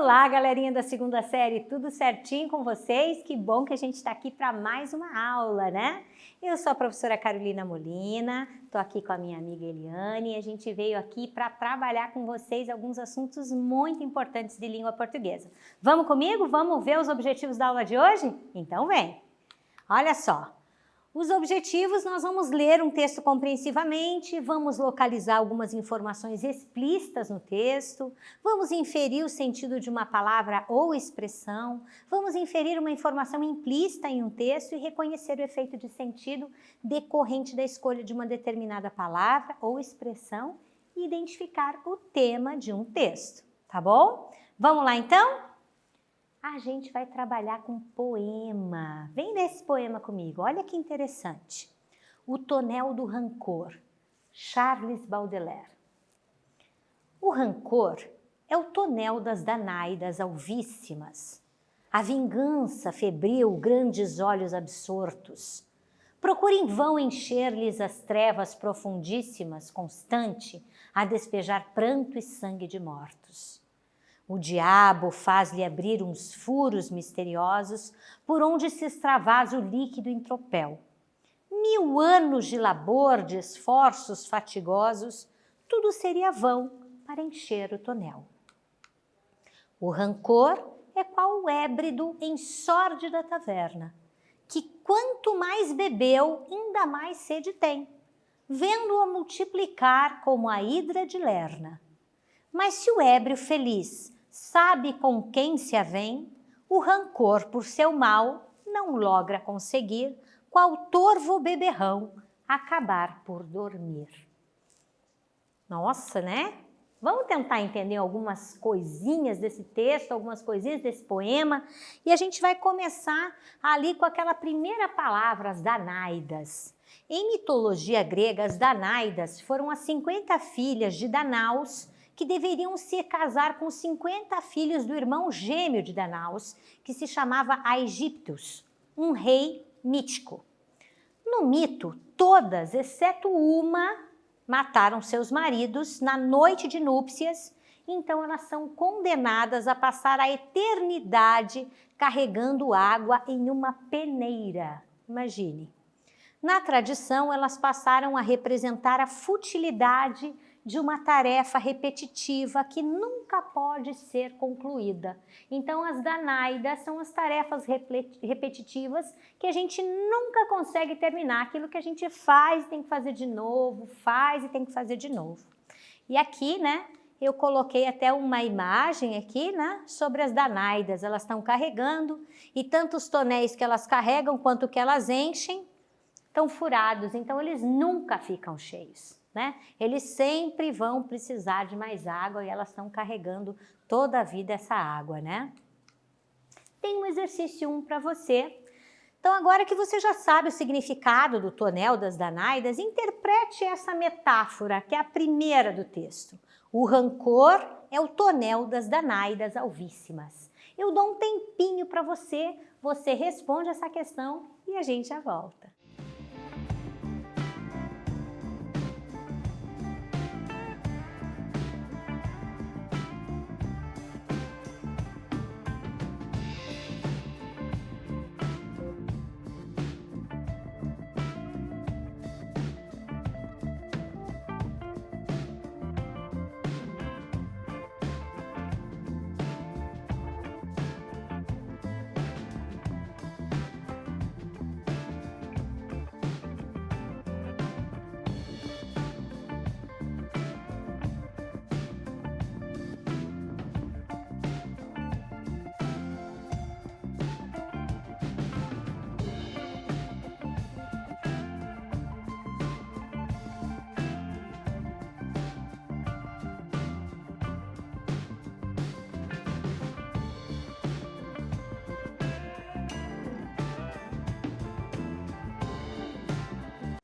Olá, galerinha da segunda série, tudo certinho com vocês? Que bom que a gente está aqui para mais uma aula, né? Eu sou a professora Carolina Molina, estou aqui com a minha amiga Eliane e a gente veio aqui para trabalhar com vocês alguns assuntos muito importantes de língua portuguesa. Vamos comigo? Vamos ver os objetivos da aula de hoje? Então vem! Olha só! Os objetivos, nós vamos ler um texto compreensivamente, vamos localizar algumas informações explícitas no texto, vamos inferir o sentido de uma palavra ou expressão, vamos inferir uma informação implícita em um texto e reconhecer o efeito de sentido decorrente da escolha de uma determinada palavra ou expressão e identificar o tema de um texto, tá bom? Vamos lá então? A gente vai trabalhar com poema. Vem nesse poema comigo, olha que interessante. O Tonel do Rancor, Charles Baudelaire. O rancor é o tonel das danaidas alvíssimas. A vingança febril, grandes olhos absortos. Procura em vão encher-lhes as trevas profundíssimas, constante, a despejar pranto e sangue de mortos. O diabo faz-lhe abrir uns furos misteriosos por onde se extravasa o líquido em tropel. 1000 anos de labor, de esforços fatigosos, tudo seria vão para encher o tonel. O rancor é qual o ébrido em sórdida taverna, que quanto mais bebeu, ainda mais sede tem, vendo-a multiplicar como a hidra de Lerna. Mas se o ébrio feliz sabe com quem se avém, o rancor por seu mal não logra conseguir, qual torvo beberrão, acabar por dormir. Nossa, né? Vamos tentar entender algumas coisinhas desse texto, algumas coisinhas desse poema, e a gente vai começar ali com aquela primeira palavra, as Danaidas. Em mitologia grega, as Danaidas foram as 50 filhas de Danaus, que deveriam se casar com 50 filhos do irmão gêmeo de Danaus, que se chamava Aegyptus, um rei mítico. No mito, todas, exceto uma, mataram seus maridos na noite de núpcias, então elas são condenadas a passar a eternidade carregando água em uma peneira. Imagine. Na tradição, elas passaram a representar a futilidade de uma tarefa repetitiva que nunca pode ser concluída. Então, as Danaidas são as tarefas repetitivas que a gente nunca consegue terminar. Aquilo que a gente faz, tem que fazer de novo, faz e tem que fazer de novo. E aqui, né, eu coloquei até uma imagem aqui, né, sobre as Danaidas. Elas estão carregando e tanto os tonéis que elas carregam quanto que elas enchem estão furados, então eles nunca ficam cheios, né? Eles sempre vão precisar de mais água e elas estão carregando toda a vida essa água, né? Tem um exercício 1 para você. Então, agora que você já sabe o significado do tonel das Danaidas, interprete essa metáfora, que é a primeira do texto. O rancor é o tonel das Danaidas alvíssimas. Eu dou um tempinho para você, você responde essa questão e a gente já volta.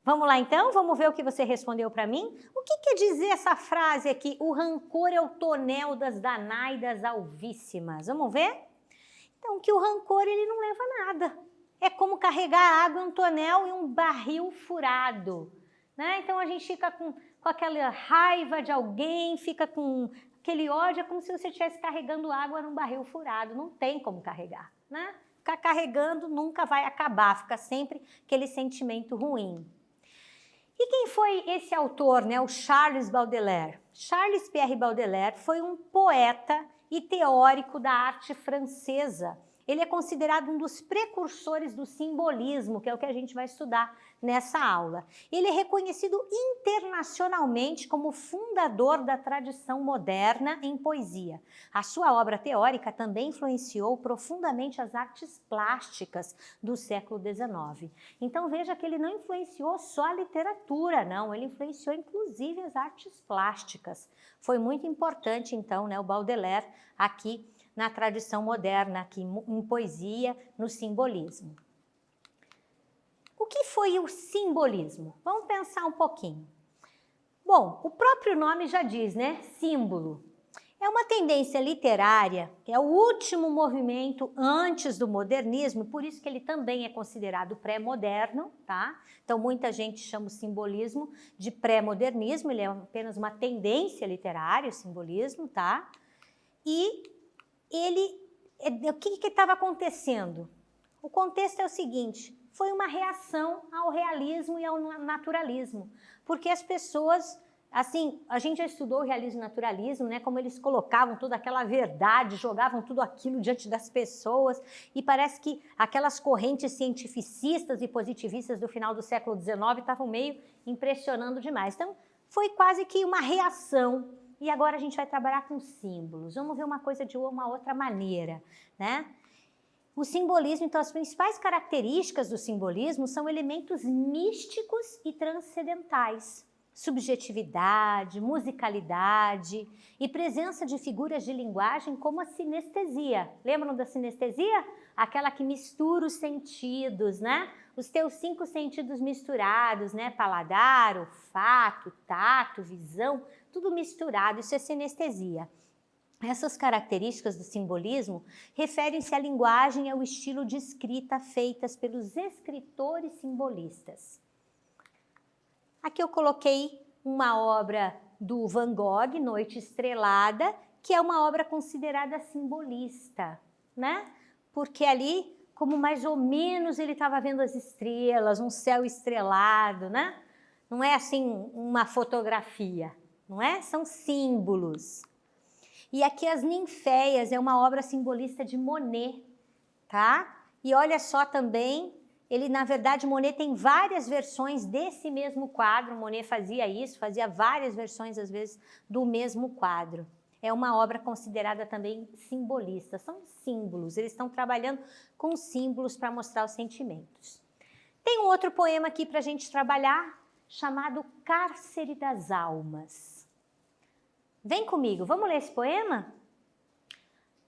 Vamos lá então? Vamos ver o que você respondeu para mim? O que quer dizer essa frase aqui? O rancor é o tonel das Danaidas alvíssimas. Vamos ver? Então, que o rancor ele não leva nada. É como carregar água em um tonel e um barril furado, né? Então a gente fica com com aquela raiva de alguém, fica com aquele ódio, é como se você estivesse carregando água num barril furado, não tem como carregar, né? Ficar carregando nunca vai acabar, fica sempre aquele sentimento ruim. E quem foi esse autor, né? O Charles Baudelaire? Charles Pierre Baudelaire foi um poeta e teórico da arte francesa. Ele é considerado um dos precursores do simbolismo, que é o que a gente vai estudar nessa aula. Ele é reconhecido internacionalmente como fundador da tradição moderna em poesia. A sua obra teórica também influenciou profundamente as artes plásticas do século XIX. Então veja que ele não influenciou só a literatura, não, ele influenciou inclusive as artes plásticas. Foi muito importante então, né, o Baudelaire aqui na tradição moderna, aqui em poesia, no simbolismo. O que foi o simbolismo? Vamos pensar um pouquinho. Bom, o próprio nome já diz, né? Símbolo. É uma tendência literária, que é o último movimento antes do modernismo, por isso que ele também é considerado pré-moderno, tá? Então muita gente chama o simbolismo de pré-modernismo, ele é apenas uma tendência literária, o simbolismo, tá? E o que estava acontecendo? O contexto é o seguinte, foi uma reação ao realismo e ao naturalismo, porque as pessoas, assim, a gente já estudou o realismo e o naturalismo, né, como eles colocavam toda aquela verdade, jogavam tudo aquilo diante das pessoas, e parece que aquelas correntes cientificistas e positivistas do final do século XIX estavam meio impressionando demais. Então, foi quase que uma reação. E agora a gente vai trabalhar com símbolos. Vamos ver uma coisa de uma outra maneira, né? O simbolismo, então, as principais características do simbolismo são elementos místicos e transcendentais. Subjetividade, musicalidade e presença de figuras de linguagem como a sinestesia. Lembram da sinestesia? Aquela que mistura os sentidos, né? Os teus 5 sentidos misturados, né? Paladar, olfato, tato, visão, tudo misturado, isso é sinestesia. Essas características do simbolismo referem-se à linguagem e ao estilo de escrita feitas pelos escritores simbolistas. Aqui eu coloquei uma obra do Van Gogh, Noite Estrelada, que é uma obra considerada simbolista, né? Porque ali, como mais ou menos ele estava vendo as estrelas, um céu estrelado, né? Não é assim uma fotografia, não é? São símbolos. E aqui as Ninféias é uma obra simbolista de Monet, tá? E olha só também, ele na verdade, Monet tem várias versões desse mesmo quadro, Monet fazia isso, fazia várias versões às vezes do mesmo quadro. É uma obra considerada também simbolista, são símbolos, eles estão trabalhando com símbolos para mostrar os sentimentos. Tem um outro poema aqui para a gente trabalhar, chamado Cárcere das Almas. Vem comigo, vamos ler esse poema?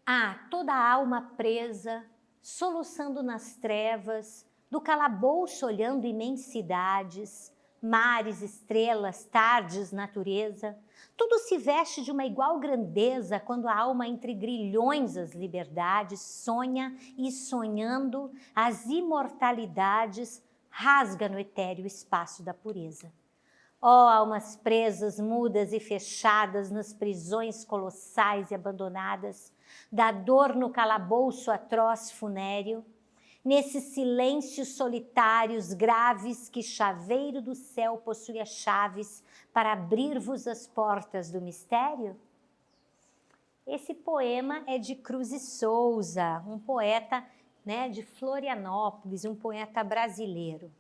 Ah, toda a alma presa, soluçando nas trevas, do calabouço olhando imensidades, mares, estrelas, tardes, natureza, tudo se veste de uma igual grandeza quando a alma entre grilhões as liberdades sonha e sonhando as imortalidades rasga no etéreo espaço da pureza. Ó almas presas, mudas e fechadas nas prisões colossais e abandonadas, da dor no calabouço atroz funéreo, nesses silêncios solitários graves que chaveiro do céu possui as chaves para abrir-vos as portas do mistério? Esse poema é de Cruz e Souza, um poeta, né, de Florianópolis, um poeta brasileiro.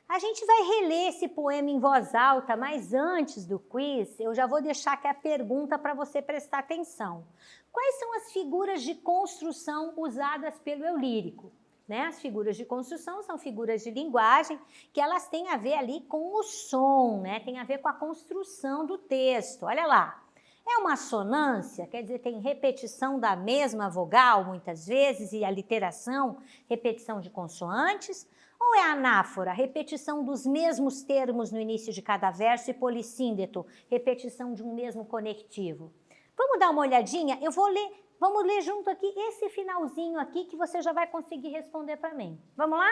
A gente vai reler esse poema em voz alta, mas antes do quiz, eu já vou deixar aqui a pergunta para você prestar atenção. Quais são as figuras de construção usadas pelo eu lírico? Né? As figuras de construção são figuras de linguagem que elas têm a ver ali com o som, né? Tem a ver com a construção do texto. Olha lá, é uma assonância, quer dizer, tem repetição da mesma vogal muitas vezes e aliteração, repetição de consoantes, ou é anáfora, repetição dos mesmos termos no início de cada verso e polissíndeto, repetição de um mesmo conectivo? Vamos dar uma olhadinha? Eu vou ler. Vamos ler junto aqui esse finalzinho aqui que você já vai conseguir responder para mim. Vamos lá?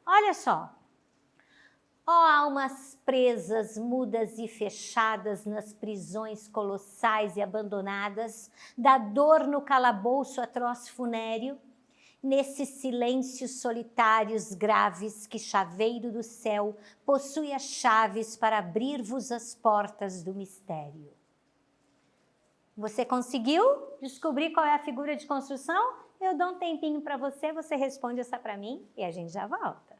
Olha só. Ó almas presas, mudas e fechadas nas prisões colossais e abandonadas, da dor no calabouço atroz funéreo, nesses silêncios solitários graves que chaveiro do céu possui as chaves para abrir-vos as portas do mistério. Você conseguiu descobrir qual é a figura de construção? Eu dou um tempinho para você, você responde essa para mim e a gente já volta.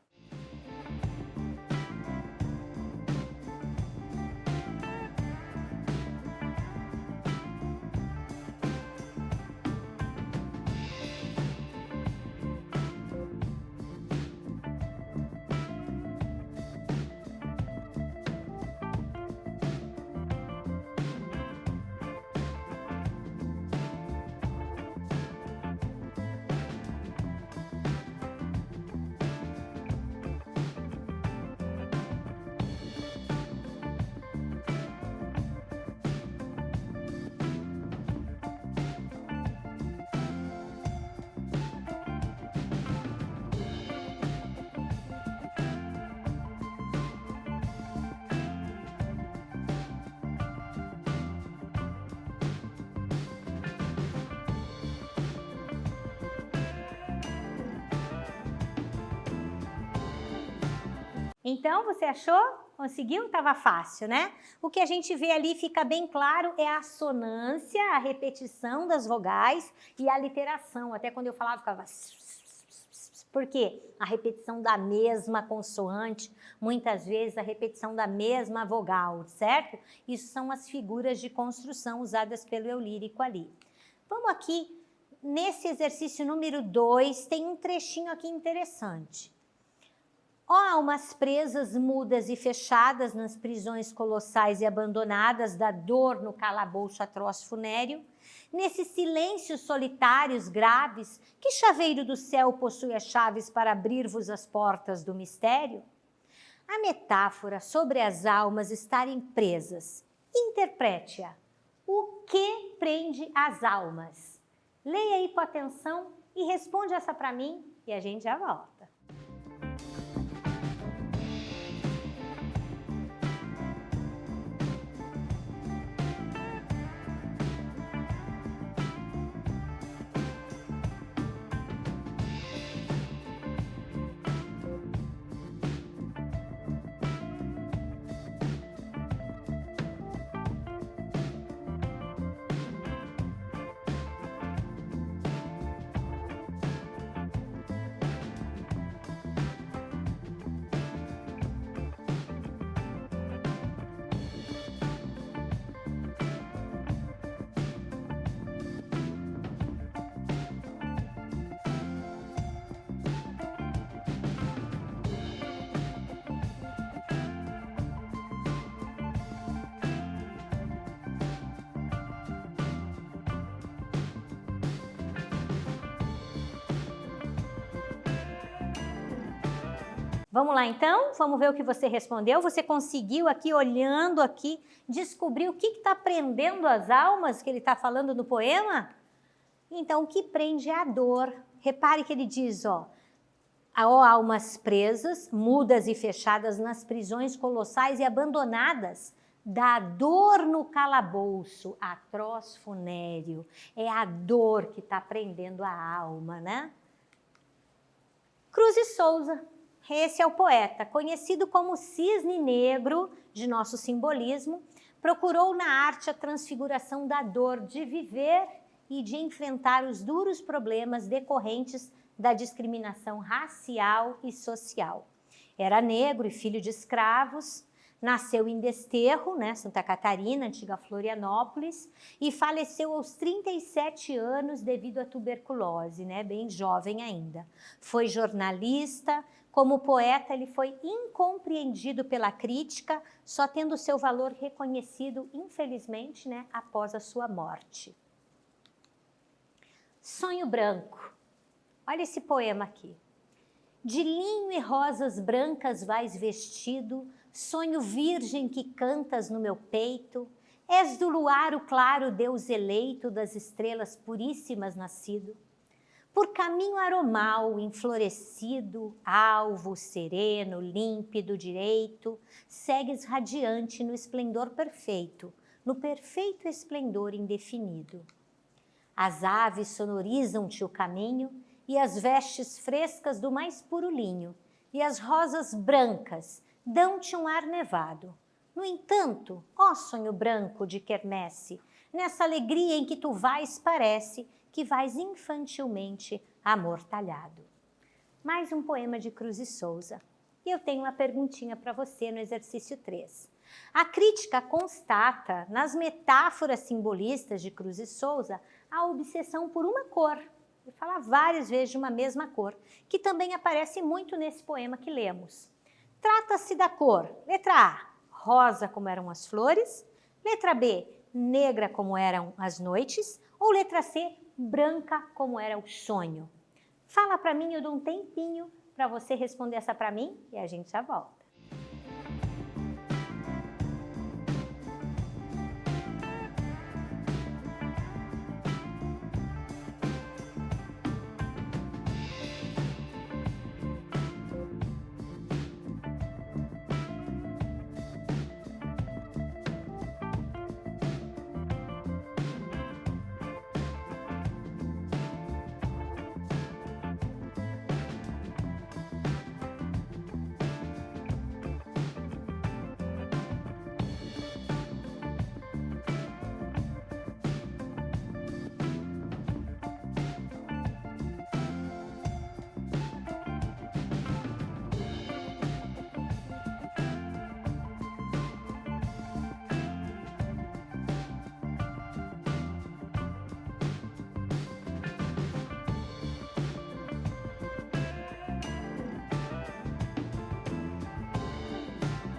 Então, você achou? Conseguiu? Estava fácil, né? O que a gente vê ali fica bem claro é a assonância, a repetição das vogais e a literação. Até quando eu falava, ficava... Por quê? A repetição da mesma consoante, muitas vezes a repetição da mesma vogal, certo? Isso são as figuras de construção usadas pelo eu lírico ali. Vamos aqui, nesse exercício número 2, tem um trechinho aqui interessante. Ó almas presas, mudas e fechadas nas prisões colossais e abandonadas da dor no calabouço atroz funéreo, nesses silêncios solitários graves, que chaveiro do céu possui as chaves para abrir-vos as portas do mistério? A metáfora sobre as almas estarem presas, interprete-a. O que prende as almas? Leia aí com atenção e responde essa para mim e a gente já volta. Vamos lá então? Vamos ver o que você respondeu. Você conseguiu aqui, olhando aqui, descobrir o que está prendendo as almas que ele está falando no poema? Então, o que prende é a dor. Repare que ele diz, ó almas presas, mudas e fechadas nas prisões colossais e abandonadas, da dor no calabouço, atroz funéreo. É a dor que está prendendo a alma, né? Cruz e Souza. Esse é o poeta, conhecido como Cisne Negro de nosso simbolismo, procurou na arte a transfiguração da dor de viver e de enfrentar os duros problemas decorrentes da discriminação racial e social. Era negro e filho de escravos, nasceu em Desterro, né, Santa Catarina, antiga Florianópolis, e faleceu aos 37 anos devido à tuberculose, né, bem jovem ainda. Foi jornalista. Como poeta, ele foi incompreendido pela crítica, só tendo seu valor reconhecido, infelizmente, né, após a sua morte. Sonho Branco. Olha esse poema aqui. De linho e rosas brancas vais vestido, sonho virgem que cantas no meu peito, és do luar o claro Deus eleito, das estrelas puríssimas nascido. Por caminho aromal, enflorescido, alvo, sereno, límpido, direito, segues radiante no esplendor perfeito, no perfeito esplendor indefinido. As aves sonorizam-te o caminho e as vestes frescas do mais puro linho, e as rosas brancas dão-te um ar nevado. No entanto, ó sonho branco de quermesse, nessa alegria em que tu vais, parece que vais infantilmente amortalhado. Mais um poema de Cruz e Souza. E eu tenho uma perguntinha para você no exercício 3. A crítica constata, nas metáforas simbolistas de Cruz e Souza, a obsessão por uma cor. Ele fala várias vezes de uma mesma cor, que também aparece muito nesse poema que lemos. Trata-se da cor, letra A, rosa como eram as flores, letra B, negra como eram as noites, ou letra C, branca como era o sonho. Fala para mim, eu dou um tempinho para você responder essa para mim e a gente já volta.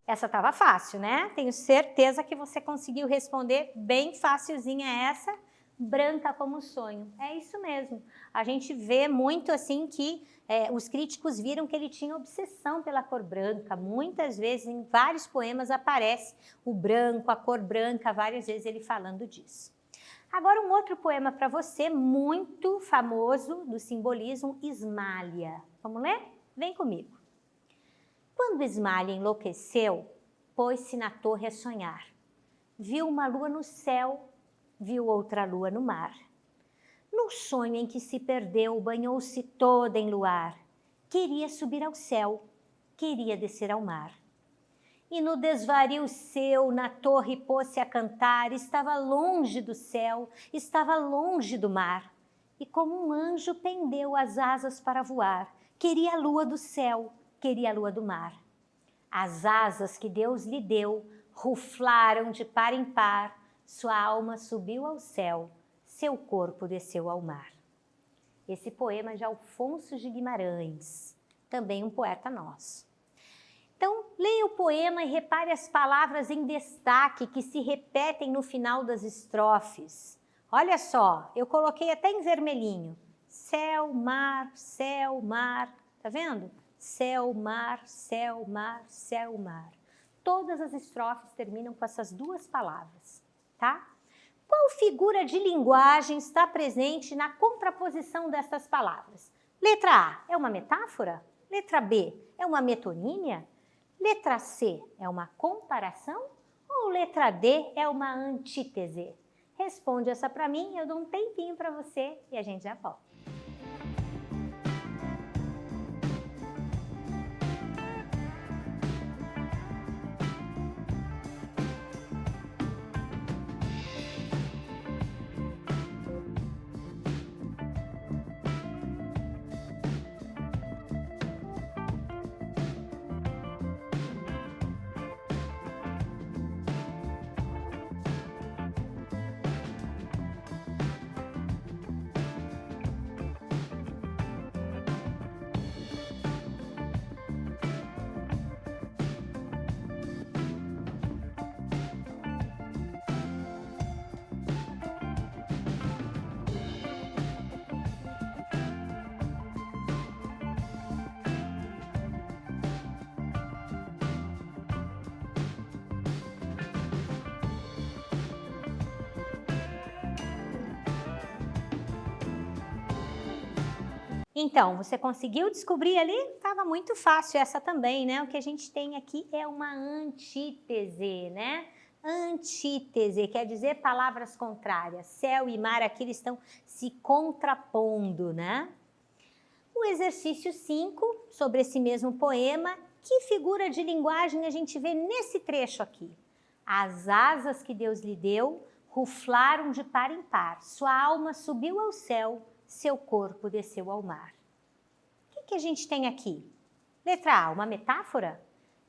Essa estava fácil, né? Tenho certeza que você conseguiu responder bem facilzinha essa, branca como sonho. É isso mesmo. A gente vê muito assim que os críticos viram que ele tinha obsessão pela cor branca. Muitas vezes, em vários poemas, aparece o branco, a cor branca, várias vezes ele falando disso. Agora um outro poema para você, muito famoso do simbolismo, Ismália. Vamos ler? Vem comigo. Quando Ismália enlouqueceu, pôs-se na torre a sonhar. Viu uma lua no céu, viu outra lua no mar. No sonho em que se perdeu, banhou-se toda em luar. Queria subir ao céu, queria descer ao mar. E no desvario seu, na torre pôs-se a cantar, estava longe do céu, estava longe do mar. E como um anjo pendeu as asas para voar, queria a lua do céu, queria a lua do mar. As asas que Deus lhe deu ruflaram de par em par, sua alma subiu ao céu, seu corpo desceu ao mar. Esse poema de Alfonso de Guimarães, também um poeta nosso. Então, leia o poema e repare as palavras em destaque que se repetem no final das estrofes. Olha só, eu coloquei até em vermelhinho. Céu, mar, tá vendo? Céu, mar, céu, mar, céu, mar. Todas as estrofes terminam com essas duas palavras, tá? Qual figura de linguagem está presente na contraposição dessas palavras? Letra A é uma metáfora? Letra B é uma metonímia? Letra C é uma comparação? Ou letra D é uma antítese? Responde essa para mim, eu dou um tempinho para você e a gente já volta. Então, você conseguiu descobrir ali? Estava muito fácil essa também, né? O que a gente tem aqui é uma antítese, né? Antítese quer dizer palavras contrárias. Céu e mar aqui eles estão se contrapondo, né? O exercício 5, sobre esse mesmo poema, que figura de linguagem a gente vê nesse trecho aqui? As asas que Deus lhe deu ruflaram de par em par, sua alma subiu ao céu, seu corpo desceu ao mar. O que a gente tem aqui? Letra A, uma metáfora?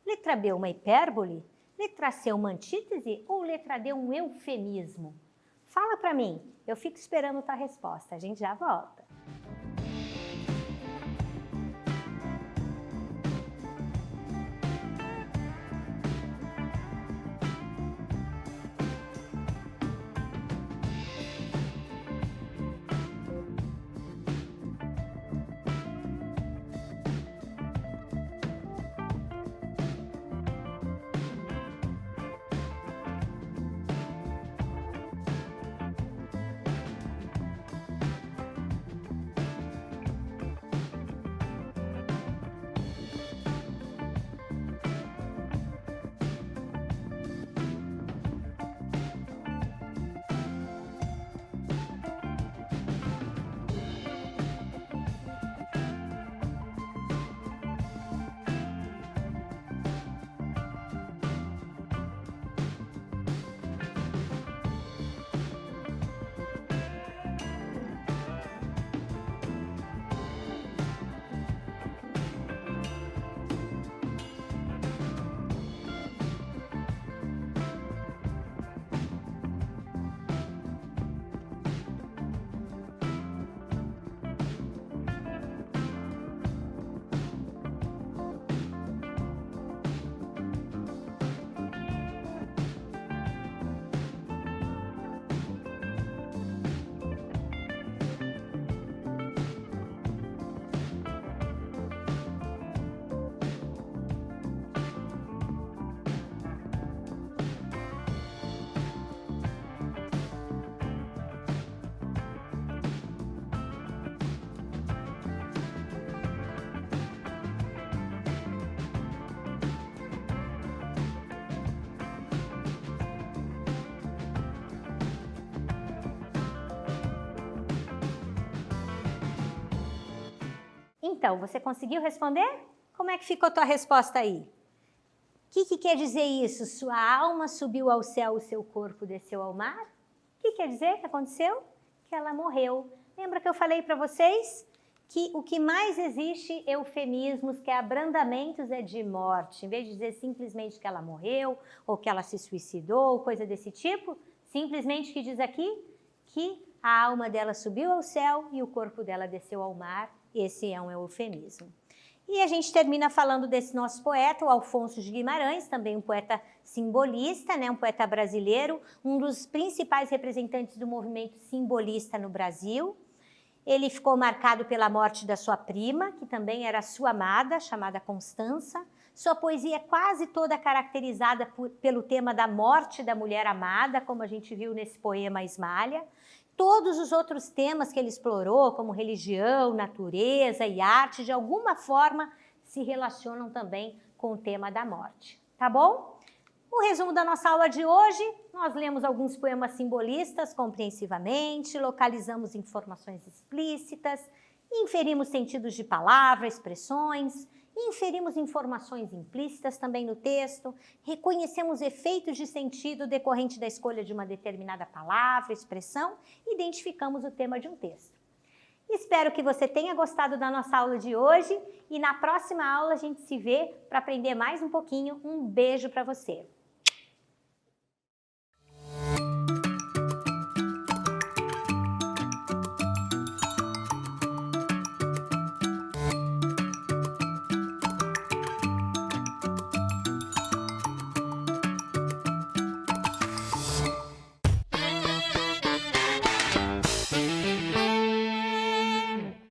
Letra B, uma hipérbole? Letra C, uma antítese? Ou letra D, um eufemismo? Fala para mim, eu fico esperando a tua resposta, a gente já volta. Então, você conseguiu responder? Como é que ficou a tua resposta aí? O que quer dizer isso? Sua alma subiu ao céu, o seu corpo desceu ao mar? O que quer dizer que aconteceu? Que ela morreu. Lembra que eu falei para vocês que o que mais existe eufemismos, que é abrandamentos, é de morte. Em vez de dizer simplesmente que ela morreu, ou que ela se suicidou, ou coisa desse tipo, simplesmente que diz aqui que a alma dela subiu ao céu e o corpo dela desceu ao mar. Esse é um eufemismo. E a gente termina falando desse nosso poeta, o Alfonso de Guimarães, também um poeta simbolista, né, um poeta brasileiro, um dos principais representantes do movimento simbolista no Brasil. Ele ficou marcado pela morte da sua prima, que também era sua amada, chamada Constança. Sua poesia é quase toda caracterizada pelo tema da morte da mulher amada, como a gente viu nesse poema Ismalha. Todos os outros temas que ele explorou, como religião, natureza e arte, de alguma forma se relacionam também com o tema da morte. Tá bom? O resumo da nossa aula de hoje, nós lemos alguns poemas simbolistas compreensivamente, localizamos informações explícitas, inferimos sentidos de palavra, expressões, inferimos informações implícitas também no texto, reconhecemos efeitos de sentido decorrente da escolha de uma determinada palavra, expressão, e identificamos o tema de um texto. Espero que você tenha gostado da nossa aula de hoje e na próxima aula a gente se vê para aprender mais um pouquinho. Um beijo para você!